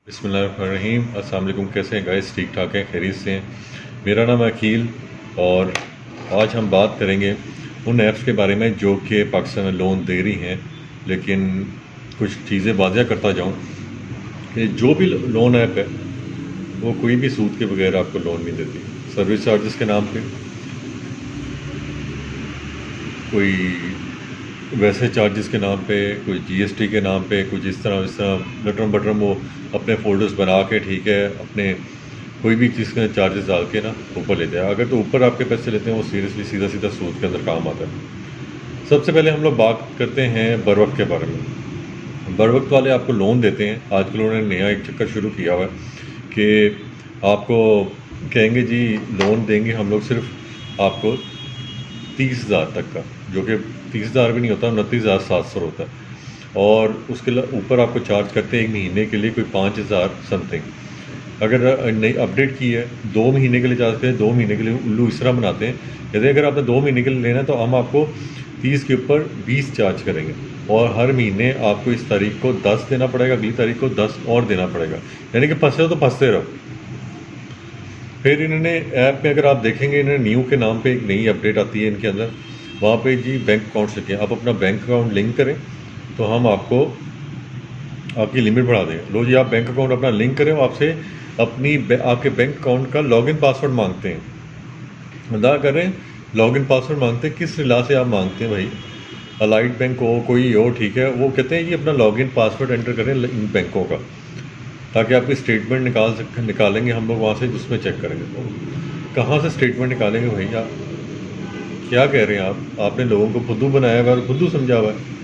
बिस्मिल्लाहिर्रहमानिर्रहीम। अस्सलाम वालेकुम। कैसे हैं गाइस? ठीक ठाक हैं, खैरियत से हैं। मेरा नाम है अकील और आज हम बात करेंगे उन ऐप्स के बारे में जो कि पाकिस्तान में लोन दे रही हैं। लेकिन कुछ चीज़ें वाज़ह करता जाऊं कि जो भी लोन ऐप है वो कोई भी सूद के बगैर आपको लोन नहीं देती। सर्विस चार्जेस के नाम पे, कोई वैसे चार्जेस के नाम पे, कोई जीएसटी के नाम पे, कुछ इस तरह लटरम बटरम वो अपने फोल्डर्स बना के, ठीक है, अपने कोई भी चीज़ के चार्जेस डाल के ना ऊपर लेते हैं। अगर तो ऊपर आपके पैसे लेते हैं वो सीरियसली सीधा सीधा सूद के अंदर काम आता है। सबसे पहले हम लोग बात करते हैं बरवक्त के बारे में। बरवक्त वाले आपको लोन देते हैं। आजकल उन्होंने नया एक चक्कर शुरू किया हुआ है कि आपको कहेंगे जी लोन देंगे हम लोग सिर्फ आपको 30,000 तक का, जो कि 30,000 भी नहीं होता, 29,700 होता है। और उसके ऊपर आपको चार्ज करते हैं एक महीने के लिए कोई 5,000 समथिंग। अगर नई अपडेट की है 2 महीने के लिए चार्ज करें, 2 महीने के लिए उल्लू इस तरह बनाते हैं। कहते हैं अगर आपने 2 महीने के लिए लेना है तो हम आपको 30 के ऊपर 20 चार्ज करेंगे और हर महीने आपको इस तारीख को 10 देना पड़ेगा, अगली तारीख को 10 और देना पड़ेगा। यानी कि फंसे हो तो फंसते रहो। फिर इन्होंने ऐप में अगर आप देखेंगे, इन्होंने न्यू के नाम पे एक नई अपडेट आती है इनके अंदर। वहाँ पे जी बैंक अकाउंट लिखे, आप अपना बैंक अकाउंट लिंक करें तो हम आपको आपकी लिमिट बढ़ा दें। लो जी, आप बैंक अकाउंट अपना लिंक करें, वो आपसे आपके बैंक अकाउंट का लॉगिन पासवर्ड मांगते हैं। अदा करें, लॉगिन पासवर्ड मांगते हैं। किस रिला से आप मांगते हैं भाई? अलाइड बैंक हो, कोई हो, ठीक है। वो कहते हैं कि अपना लॉगिन पासवर्ड एंटर करें इन बैंकों का, ताकि आपकी स्टेटमेंट निकालेंगे हम लोग वहाँ से, जिसमें चेक करेंगे। तो कहाँ से स्टेटमेंट निकालेंगे भैया? क्या कह रहे हैं आप? आपने लोगों को फुद्दू बनाया हुआ और फुद्दू समझा हुआ है।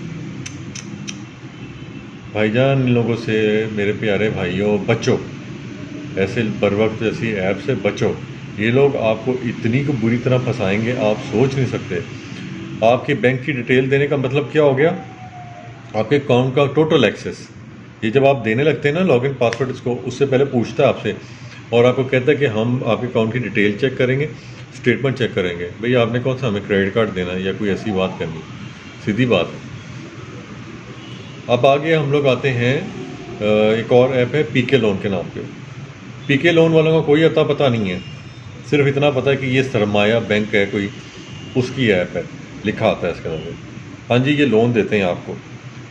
भाईजान, इन लोगों से, मेरे प्यारे भाइयों, बचो। ऐसे बरवक्त जैसी ऐप से बचो। ये लोग आपको इतनी को बुरी तरह फंसाएंगे, आप सोच नहीं सकते। आपके बैंक की डिटेल देने का मतलब क्या हो गया? आपके अकाउंट का टोटल एक्सेस। ये जब आप देने लगते हैं ना लॉगिन पासवर्ड, इसको उससे पहले पूछता है आपसे और आपको कहता है कि हम आपके अकाउंट की डिटेल चेक करेंगे, स्टेटमेंट चेक करेंगे। भाई आपने कौन सा हमें क्रेडिट कार्ड देना है या कोई ऐसी बात करनी? सीधी बात है। अब आगे हम लोग आते हैं, एक और ऐप है पीके लोन के नाम पे। पीके लोन वालों का कोई अता पता नहीं है, सिर्फ इतना पता है कि ये सरमाया बैंक है कोई, उसकी ऐप है, लिखा आता है इसके अंदर। हाँ जी, ये लोन देते हैं आपको,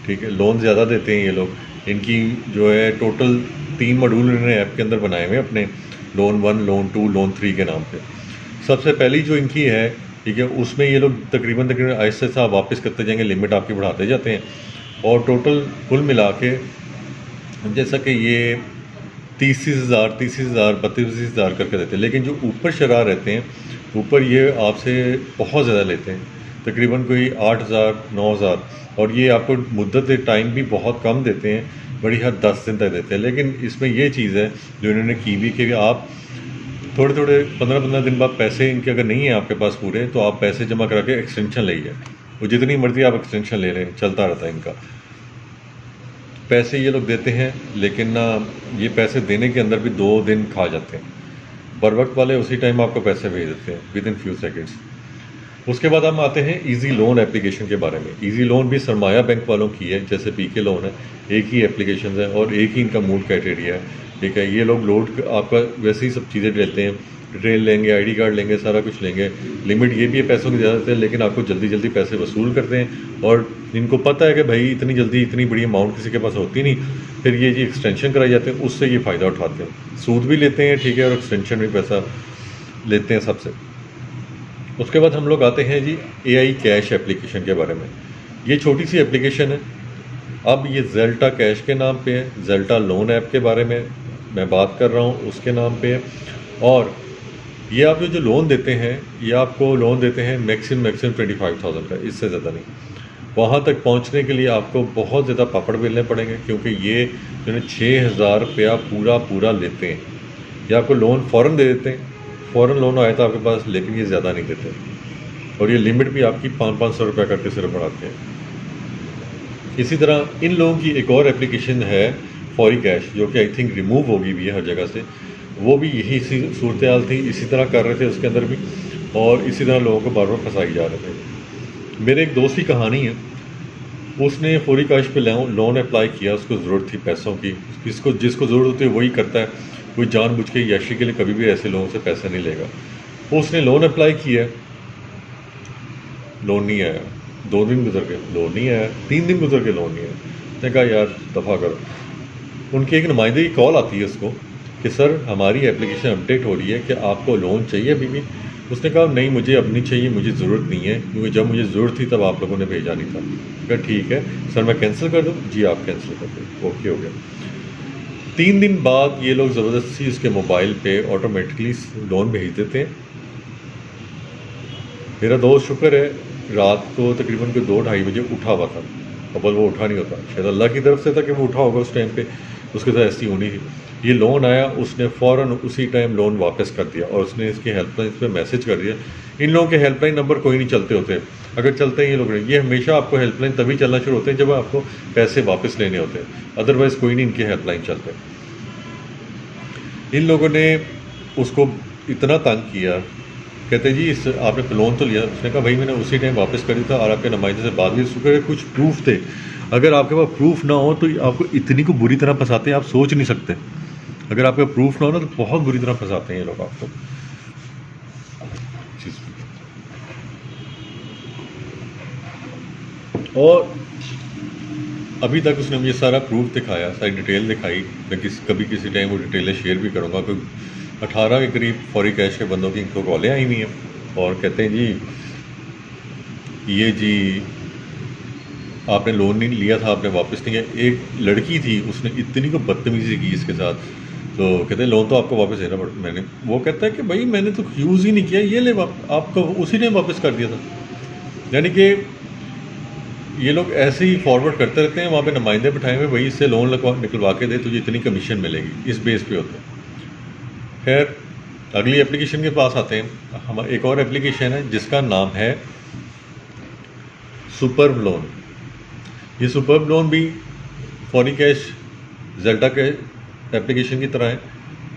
ठीक है, लोन ज़्यादा देते हैं ये लोग। इनकी जो है टोटल 3 मॉड्यूल इन्होंने ऐप के अंदर बनाए हुए अपने, लोन 1, लोन 2, लोन 3 के नाम पे। सबसे पहली जो इनकी है, ठीक है, उसमें ये लोग तकरीबन आहिस्ता आहिस्ता वापस करते जाएंगे, लिमिट आपकी बढ़ाते जाते हैं। और टोटल कुल मिला के जैसा कि ये 30,000, 30,000, 32,000 करके देते हैं। लेकिन जो ऊपर शरा रहते हैं, ऊपर ये आपसे बहुत ज़्यादा लेते हैं, तकरीबन कोई 8,000, 9,000। और ये आपको मुद्दत टाइम भी बहुत कम देते हैं, बड़ी हद 10 दिन तक देते हैं। लेकिन इसमें ये चीज़ है जो इन्होंने की भी कि आप थोड़े थोड़े 15-15 दिन बाद पैसे इनके अगर नहीं है आपके पास पूरे, तो आप पैसे जमा करा के एक्सटेंशन ले जाए। वो जितनी मर्जी आप एक्सटेंशन ले लें, चलता रहता है इनका। पैसे ये लोग देते हैं, लेकिन ना ये पैसे देने के अंदर भी 2 दिन खा जाते हैं। बरवक्त वाले उसी टाइम आपको पैसे भेज देते हैं, विद इन फ्यू सेकेंड्स। उसके बाद हम आते हैं इजी लोन एप्लीकेशन के बारे में। इजी लोन भी सरमाया बैंक वालों की है, जैसे पीके लोन है। एक ही एप्लीकेशन है और एक ही इनका मूल क्राइटेरिया है, ठीक है। ये लोग लोड आपका वैसे ही सब चीज़ें लेते हैं, डिटेल लेंगे, आईडी कार्ड लेंगे, सारा कुछ लेंगे। लिमिट ये भी है पैसों की ज़्यादा देते हैं, लेकिन आपको जल्दी जल्दी पैसे वसूल करते हैं। और इनको पता है कि भाई इतनी जल्दी इतनी बड़ी अमाउंट किसी के पास होती नहीं, फिर ये जी एक्सटेंशन कराई जाते हैं, उससे ये फ़ायदा उठाते हैं। सूद भी लेते हैं, ठीक है, और एक्सटेंशन भी पैसा लेते हैं सबसे। उसके बाद हम लोग आते हैं जी AI कैश एप्लीकेशन के बारे में। ये छोटी सी एप्लीकेशन है। अब ये जेल्टा कैश के नाम पे है, जेल्टा लोन ऐप के बारे में मैं बात कर रहा हूँ, उसके नाम पे है। और ये आप जो लोन देते हैं, ये आपको लोन देते हैं मैक्सिमम 25,000 का, इससे ज़्यादा नहीं। वहाँ तक पहुँचने के लिए आपको बहुत ज़्यादा पापड़ बेलने पड़ेंगे, क्योंकि ये जो है 6,000 रुपया पूरा लेते हैं। ये आपको लोन फ़ौरन दे देते हैं, फ़ौरन लोन आया था आपके पास, लेकिन ये ज़्यादा नहीं देते। और ये लिमिट भी आपकी 500 रुपया करके सिर्फ बढ़ाते हैं। इसी तरह इन लोगों की एक और एप्लीकेशन है फौरी कैश, जो कि आई थिंक रिमूव होगी भी है हर जगह से। वो भी यही सी सूरत हाल थी, इसी तरह कर रहे थे उसके अंदर भी, और इसी तरह लोगों को बार बार फंसाई जा रहे थे। मेरे एक दोस्त की कहानी है, उसने फौरी काश पे लोन अप्लाई किया, उसको ज़रूरत थी पैसों की, जिसको ज़रूरत होती है वही करता है, कोई जानबूझ के याशी के लिए कभी भी ऐसे लोगों से पैसा नहीं लेगा। उसने लोन अप्लाई किया, लोन नहीं आया, 2 दिन गुजर गए, लोन नहीं आया, 3 दिन गुजर गए, लोन नहीं आया। उसने कहा यार दफ़ा करो। उनके एक नुमाइंदे की कॉल आती है उसको कि सर हमारी एप्लीकेशन अपडेट हो रही है, कि आपको लोन चाहिए अभी भी? उसने कहा नहीं मुझे अब नहीं चाहिए, मुझे ज़रूरत नहीं है, क्योंकि जब मुझे ज़रूरत थी तब आप लोगों ने भेजा नहीं था। कहा ठीक है सर मैं कैंसिल कर दूँ? जी आप कैंसिल कर दो। ओके हो गया। 3 दिन बाद ये लोग ज़बरदस्ती उसके मोबाइल पे ऑटोमेटिकली लोन भेज देते हैं। मेरा दोस्त शुक्र है रात को तकरीबन कोई 2-2:30 बजे उठा हुआ था, अव्वल वो उठा नहीं होता, शायद अल्लाह की तरफ से था कि वो उठा होगा उस टाइम पे, उसके साथ ऐसी होनी थी। ये लोन आया, उसने फ़ौरन उसी टाइम लोन वापस कर दिया और उसने इसके हेल्पलाइन पे मैसेज कर दिया। इन लोगों के हेल्पलाइन नंबर कोई नहीं चलते होते, अगर चलते हैं ये लोग, ये हमेशा आपको हेल्पलाइन तभी चलना शुरू होते हैं जब आपको पैसे वापस लेने होते हैं, अदरवाइज़ कोई नहीं इनके हेल्पलाइन चलते। इन लोगों ने उसको इतना तंग किया, कहते जी इस आपने लोन तो लिया। उसने कहा भाई मैंने उसी टाइम वापस कर दिया था और आपके नुमाइंदे से बात भी शुक्र है कुछ प्रूफ थे, अगर आपके पास प्रूफ ना हो तो आपको इतनी को बुरी तरह फंसाते हैं आप सोच नहीं सकते। अगर आपके प्रूफ ना हो ना तो बहुत बुरी तरह फंसाते हैं ये लोग आपको। और अभी तक उसने मुझे सारा प्रूफ दिखाया, सारी डिटेल दिखाई। मैं कभी किसी टाइम वो डिटेलें शेयर भी करूँगा। कोई 18 के करीब फौरी कैश के बंदों की इनको कॉलें आई हुई हैं और कहते हैं जी ये जी आपने लोन नहीं लिया था, आपने वापस नहीं किया। एक लड़की थी उसने इतनी को बदतमीज़ी की इसके साथ, तो कहते हैं लोन तो आपको वापस देना पड़ा। मैंने वो कहता है कि भाई मैंने तो यूज़ ही नहीं किया, ये ले आपको उसी ने वापस कर दिया था। यानी कि ये लोग ऐसे ही फॉरवर्ड करते रहते हैं, वहाँ पे नुमाइंदे बिठाए हुए भाई इससे लोन निकलवा के दे तुझे इतनी कमीशन मिलेगी, इस बेस पे होते हैं। खैर अगली एप्लीकेशन के पास आते हैं। हम एक और एप्लीकेशन है जिसका नाम है सुपर लोन। ये सुपर लोन भी फौरी कैश जेल्टा के एप्लीकेशन की तरह है,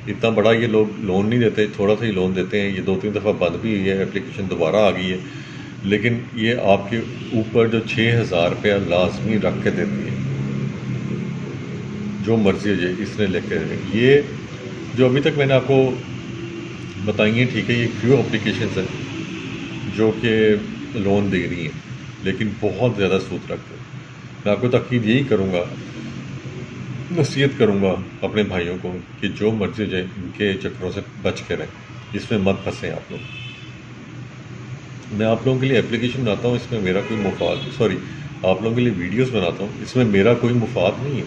इतना बड़ा ये लोग लोन नहीं देते, थोड़ा सा ही लोन देते हैं। ये 2-3 दफ़ा बंद भी हुई है, एप्लीकेशन दोबारा आ गई है, लेकिन ये आपके ऊपर जो 6,000 रुपया लाजमी रख के देती है, जो मर्जी हो जाए इसने लेके। ये जो अभी तक मैंने आपको बताई हैं, ठीक है, ये फ्यू एप्लीकेशंस हैं जो कि लोन दे रही हैं, लेकिन बहुत ज़्यादा सूद रखते हैं। मैं आपको ताकीद यही करूँगा, नसीहत करूँगा अपने भाइयों को कि जो मर्जी हो जाए इनके चक्करों से बच के रहें, इसमें मत फंसें आप लोग। मैं आप लोगों के लिए एप्लीकेशन बनाता हूँ, इसमें मेरा कोई आप लोगों के लिए वीडियोस बनाता हूँ, इसमें मेरा कोई मुफाद नहीं है,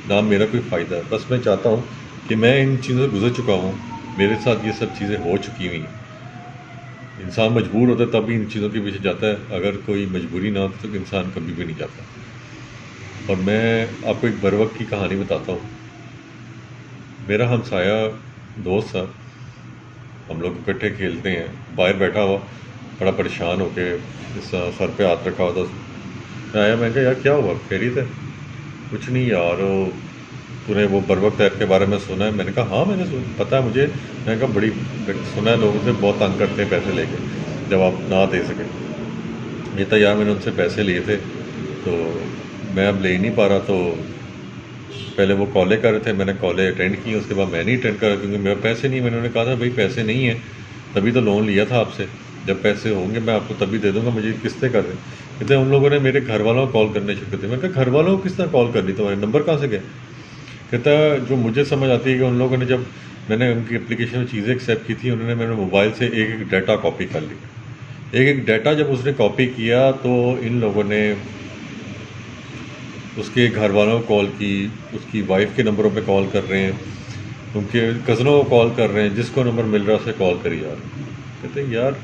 ना मेरा कोई फ़ायदा है। बस मैं चाहता हूँ कि मैं इन चीज़ों से गुजर चुका हूँ, मेरे साथ ये सब चीज़ें हो चुकी हुई हैं। इंसान मजबूर होता है तब भी इन चीज़ों के पीछे जाता है, अगर कोई मजबूरी ना होती तो इंसान कभी भी नहीं जाता। और मैं आपको एक बरवक्त की कहानी बताता हूँ। मेरा हमसाया दोस्त था, हम लोग इकट्ठे खेलते हैं, बाहर बैठा हुआ बड़ा परेशान होके सर पे हाथ रखा हुआ था। मैं आया, मैं कहा यार क्या हुआ, खैरियत है? कुछ नहीं यार, तूने वो बरवक्त ऐप के बारे में सुना है? मैंने कहा हाँ मैंने पता है मुझे। मैंने कहा बड़ी सुना है, लोगों से बहुत तंग करते हैं पैसे लेके जब आप ना दे सकें। ये तो यार मैंने उनसे पैसे लिए थे तो मैं अब ले ही नहीं पा रहा, तो पहले वो कॉलें कर रहे थे, मैंने कॉलें अटेंड की, उसके बाद मैं नहीं अटेंड कर रहा क्योंकि मेरे पैसे नहीं। मैंने उन्हें कहा था भाई पैसे नहीं है, तभी तो लोन लिया था आपसे, जब पैसे होंगे मैं आपको तभी दे दूंगा, मुझे किस्तें कर दें। कहते उन लोगों ने मेरे घर वालों को कॉल करने शुरू कर दिए। मैंने कहा घर वालों को किस तरह कॉल कर दी, तुम्हारे नंबर कहाँ से गए? कहता जो मुझे समझ आती है कि उन लोगों ने, जब मैंने उनकी एप्लीकेशन में चीज़ें एक्सेप्ट की थी, उन्होंने मेरे मोबाइल से एक एक डाटा कॉपी कर लिया। एक एक डाटा जब उसने कॉपी किया तो इन लोगों ने उसके घर वालों को कॉल की, उसकी वाइफ के नंबरों पे कॉल कर रहे हैं, उनके कज़नों को कॉल कर रहे हैं, जिसको नंबर मिल रहा है उसे कॉल करी यार। कहते हैं यार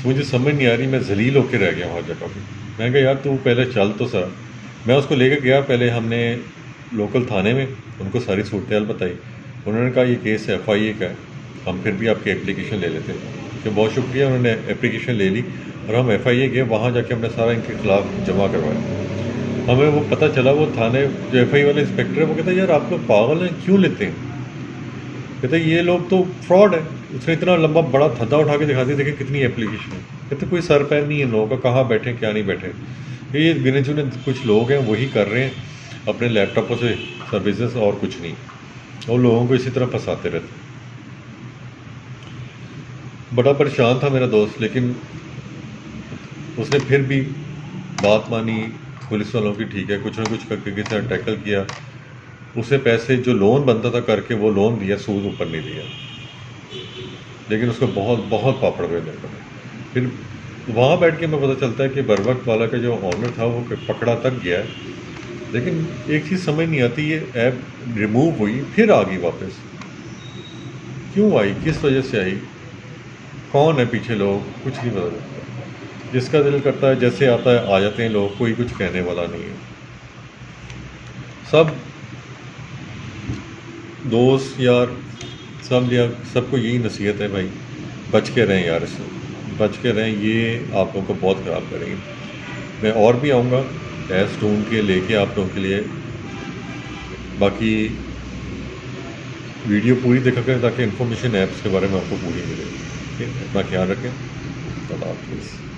मुझे समझ नहीं आ रही, मैं जलील होकर रह गया वहाँ जगह पे। मैंने कहा यार तू पहले चल तो सर। मैं उसको लेकर गया, पहले हमने लोकल थाने में उनको सारी सूरत बताई। उन्होंने कहा ये केस FIA का है, हम फिर भी आपकी एप्लीकेशन ले लेते हैं। तो बहुत शुक्रिया, उन्होंने एप्लीकेशन ले ली और हम FIA गए, वहाँ जाके हमने सारा इनके खिलाफ़ जमा करवाया। हमें वो पता चला, वो थाने जो FI वाले इंस्पेक्टर है वो कहता है यार आप लोग पागल हैं, क्यों लेते हैं? कहते ये लोग तो फ्रॉड है। उसने इतना लंबा बड़ा धद्दा उठा के दिखा दिया, देखिए कितनी एप्लीकेशन है। कहते कोई सर पैर नहीं है लोगों का, कहाँ बैठे क्या नहीं बैठे। ये गिने चुने कुछ लोग हैं वही कर रहे हैं अपने लैपटॉपों से सर्विसेज, और कुछ नहीं, और लोगों को इसी तरह फंसाते रहते। बड़ा परेशान था मेरा दोस्त, लेकिन उसने फिर भी बात मानी पुलिस वालों की। ठीक है, कुछ ना कुछ करके किसी ने टैकल किया, उसे पैसे जो लोन बनता था करके वो लोन दिया, सूद ऊपर नहीं दिया, लेकिन उसको बहुत बहुत पापड़ बेलने पड़े। फिर वहाँ बैठ के हमें पता चलता है कि बरवक्त वाला का जो ऑनर था वो पकड़ा तक गया है, लेकिन एक चीज़ समझ नहीं आती, ये ऐप रिमूव हुई फिर आ गई वापस, क्यों आई, किस वजह से आई, कौन है पीछे लोग, कुछ नहीं पता चलता। जिसका दिल करता है जैसे आता है आ जाते हैं लोग, कोई कुछ कहने वाला नहीं है। सब दोस्त यार सब या सबको यही नसीहत है भाई, बच के रहें यार, इससे बच के रहें, ये आप लोगों को बहुत ख़राब करेंगे। मैं और भी आऊँगा ऐप्स ढूंढ के लेके आप लोगों के लिए। बाकी वीडियो पूरी देखा करें ताकि इन्फॉर्मेशन ऐप्स के बारे में आपको पूरी मिले। ठीक है, अपना ख्याल रखें। अल्लाह हाफिज़।